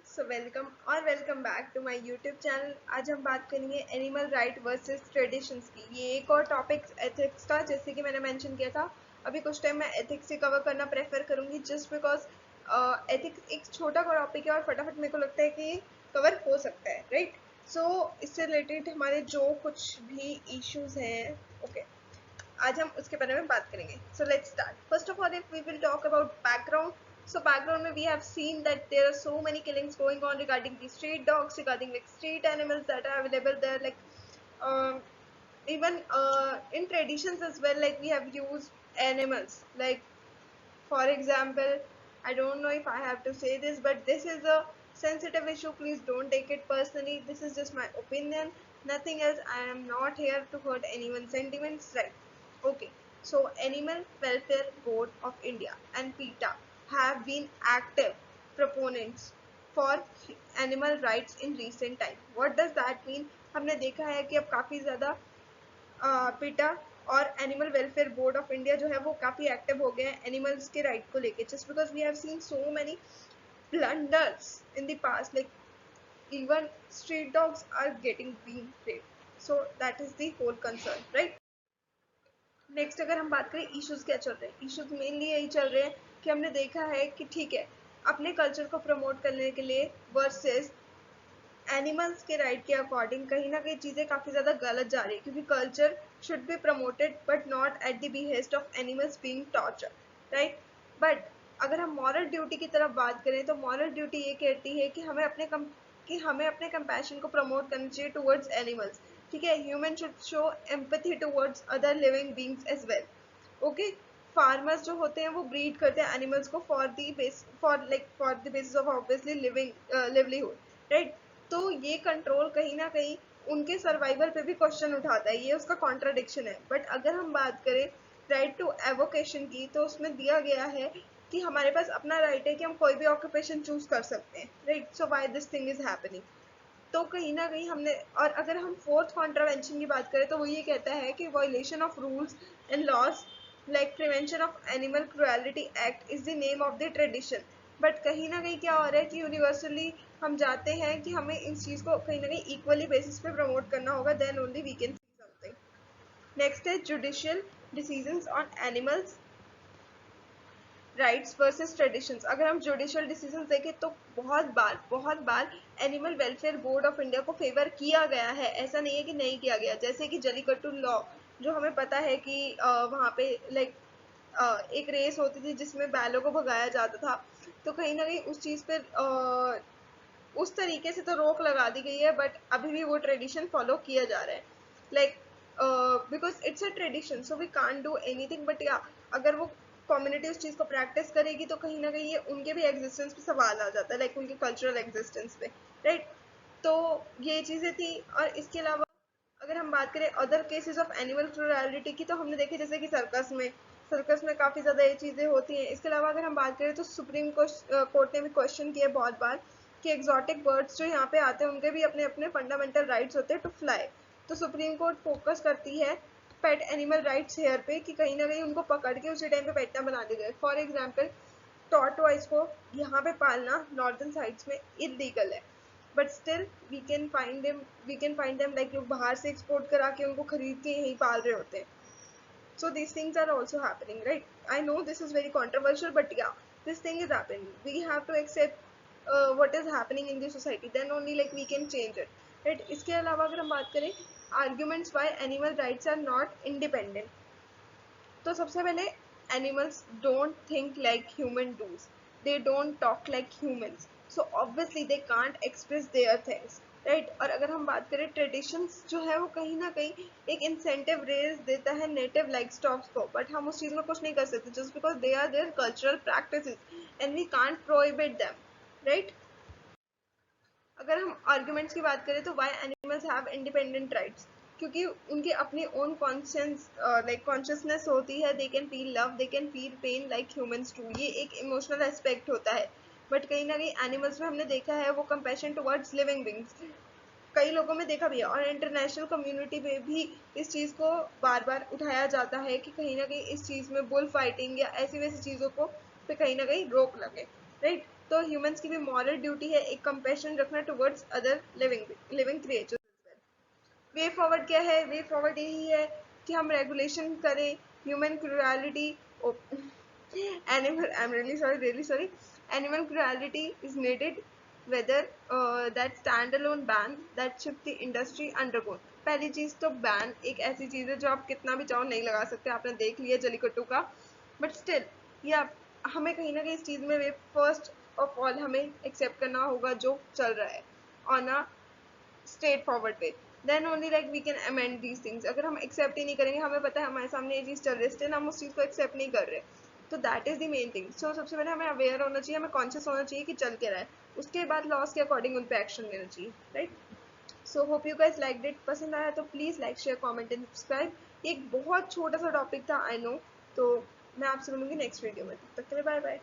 So welcome back to my YouTube channel. आज हम बात करेंगे एनिमल राइट वर्सेस ट्रेडिशंस की। ये एक और टॉपिक एथिक्स का, जैसे कि मैंने मेंशन किया था। अभी कुछ टाइम मैं एथिक्स ही कवर करना प्रेफर करूंगी, जस्ट बिकॉज एथिक्स एक छोटा टॉपिक है और फटाफट मेरे को लगता है कि कवर हो सकता है, राइट। सो इससे रिलेटेड हमारे जो कुछ भी इश्यूज हैं, ओके, आज हम उसके बारे में बात करेंगे। So let's start. First of all, if we will talk about background, so background mein we have seen that there are so many killings going on regarding the street dogs, regarding like street animals that are available there, like um, even in traditions as well, like we have used animals, like for example, I don't know if I have to say this, but this is a sensitive issue. Please don't take it personally. This is just my opinion, nothing else. I am not here to hurt anyone's sentiments, right? Okay, so Animal Welfare Board of India and PETA have been active proponents for animal rights in recent time. What does that mean? हमने देखा है कि अब काफी ज्यादा पीटा और animal welfare board of India जो है वो काफी एक्टिव हो गए हैं एनिमल्स के राइट को लेके, just because we have seen so many blunders in the past, like even street dogs are getting being raped. So that is the whole concern, right? Next अगर हम बात करें इश्यूज क्या चल रहे हैं, इश्यूज मेनली यही चल रहे हैं कि हमने देखा है कि ठीक है, अपने कल्चर को प्रमोट करने के लिए वर्सेस एनिमल्स के राइट के अकॉर्डिंग कहीं ना कहीं चीजें काफी ज्यादा गलत जा रही है, क्योंकि culture should be promoted but not at the behest of animals being torture, right. But अगर हम मॉरल ड्यूटी की तरफ बात करें तो मॉरल ड्यूटी ये कहती है कि हमें अपने कंपैशन को प्रमोट करना चाहिए टुवर्ड्स एनिमल्स, ठीक है। Human should show empathy towards other living beings as well, okay. Farmers जो होते हैं वो ब्रीड करते हैं एनिमल्स को for the basis of obviously living livelihood, right. तो ये कंट्रोल कहीं ना कहीं उनके सर्वाइवल पे भी क्वेश्चन उठाता है, ये उसका कॉन्ट्राडिक्शन है। बट अगर हम बात करें राइट टू एवोकेशन की, तो उसमें दिया गया है कि हमारे पास अपना राइट है कि हम कोई भी ऑक्यूपेशन चूज कर सकते हैं, right. So why this thing is happening, तो कहीं ना कहीं हमने, और अगर हम फोर्थ कॉन्ट्रावेंशन की बात करें तो वो ये कहता है कि violation of rules and laws like prevention of animal cruelty act is the name of the tradition. But कहीं ना कहीं क्या हो रहा है कि यूनिवर्सली हम जाते हैं कि हमें इस चीज को कहीं ना कहीं इक्वली बेसिस पे प्रमोट करना होगा, then only we can see something. Next है judicial decisions on animals rights versus traditions. अगर हम जुडिशियल डिसीजंस देखें तो बहुत बार animal welfare board of India को फेवर किया गया है, ऐसा नहीं है कि नहीं किया गया। जैसे कि जलीकट्टू लॉ, जो हमें पता है कि वहाँ पे लाइक एक रेस होती थी जिसमें बैलों को भगाया जाता था, तो कहीं ना कहीं उस चीज पे उस तरीके से तो रोक लगा दी गई है, बट अभी भी वो ट्रेडिशन फॉलो किया जा रहा है, like because it's a tradition, so we can't do anything. But या अगर वो कम्युनिटी उस चीज को प्रैक्टिस करेगी तो कहीं ना कहीं ये उनके भी एग्जिस्टेंस पे सवाल आ जाता है, लाइक उनके कल्चरल एग्जिस्टेंस पे, राइट। तो ये चीजें थी। और इसके अलावा अगर हम बात करें अदर केसेस ऑफ एनिमल क्रूरलिटी की, तो हमने देखे जैसे कि सर्कस में काफी ज्यादा ये चीजें होती हैं। इसके अलावा अगर हम बात करें तो सुप्रीम कोर्ट ने भी क्वेश्चन किया बहुत बार कि एक्सोटिक बर्ड्स जो यहाँ पे आते हैं उनके भी अपने अपने फंडामेंटल राइट्स होते हैं टू फ्लाई। तो सुप्रीम कोर्ट फोकस करती है पेट एनिमल राइट्स हेयर पे, कि कहीं ना कहीं उनको पकड़ के उसी टाइम पे पेट ना बना दिया जाए। फॉर एग्जाम्पल, टॉर्टोइस को यहाँ पे पालना नॉर्दर्न साइड्स में इलीगल है, but still we can find them like लोग बाहर से एक्सपोर्ट करा के उनको खरीद के यहीं पाल रहे होते हैं। So these things are also happening, right? I know this is very controversial, but yeah, this thing is happening. We have to accept what is happening in the society, then only like we can change it, right? इसके अलावा अगर हम बात करें arguments why animal rights are not independent, तो सबसे पहले animals don't think like human does, they don't talk like humans, so obviously they can't express their things, right. और अगर हम बात करें ट्रेडिशंस जो है वो कहीं ना कहीं एक इंसेंटिव रेज देता है नेटिव लाइक स्टॉक्स को, बट हम उस चीज में कुछ नहीं कर सकते just because they are their cultural practices and we can't prohibit them, right. अगर हम आर्ग्यूमेंट्स की बात करें तो why animals have independent rights, क्योंकि उनकी अपनी ओन कॉन्शियस लाइक कॉन्शियसनेस होती है, they can feel love, they can feel pain like humans too, ये एक इमोशनल एस्पेक्ट होता है। बट कहीं ना कहीं एनिमल्स में हमने देखा है वो कंपैशन टुवर्ड्स लिविंग बींग्स कई लोगों में देखा भी है, और इंटरनेशनल कम्युनिटी में भी इस चीज को बार बार उठाया जाता है कि कहीं ना कहीं इस चीज में बुल फाइटिंग या ऐसी वैसी चीजों को पे कहीं ना कहीं रोक लगे, राइट। तो ह्यूमंस की भी मॉरल ड्यूटी है एक कंपैशन रखना towards other living creatures. Way forward क्या है? वे फॉरवर्ड यही है कि हम रेगुलेशन करें human क्रूरलिटी really sorry, animal cruelty is needed whether that standalone ban that should the industry undergo। पहली चीज तो बैन एक ऐसी चीज है जो आप कितना भी चाहो नहीं लगा सकते, आपने देख लिया जलीकट्टू का, बट स्टिल ये हमें कहीं ना कहीं इस चीज में वे फर्स्ट ऑफ ऑल हमें एक्सेप्ट करना होगा जो चल रहा है on a straight forward way, then only like we can amend these things. अगर हम एक्सेप्ट ही नहीं करेंगे, हमें पता है हमारे सामने ये चीज़ चल रही है, स्टिल हम उस चीज़ को एक्सेप्ट नहीं कर रहे, तो that is the main thing. So सबसे पहले हमें अवेयर होना चाहिए, हमें कॉन्शियस होना चाहिए कि चल क्या रहा है, उसके बाद लॉस के अकॉर्डिंग उन पर एक्शन लेना चाहिए, right. So hope you guys like it, पसंद आया तो please like share comment and subscribe. एक बहुत छोटा सा टॉपिक था आई नो, तो मैं आपसे मिलूंगी नेक्स्ट वीडियो में, तब तक के लिए बाय बाय।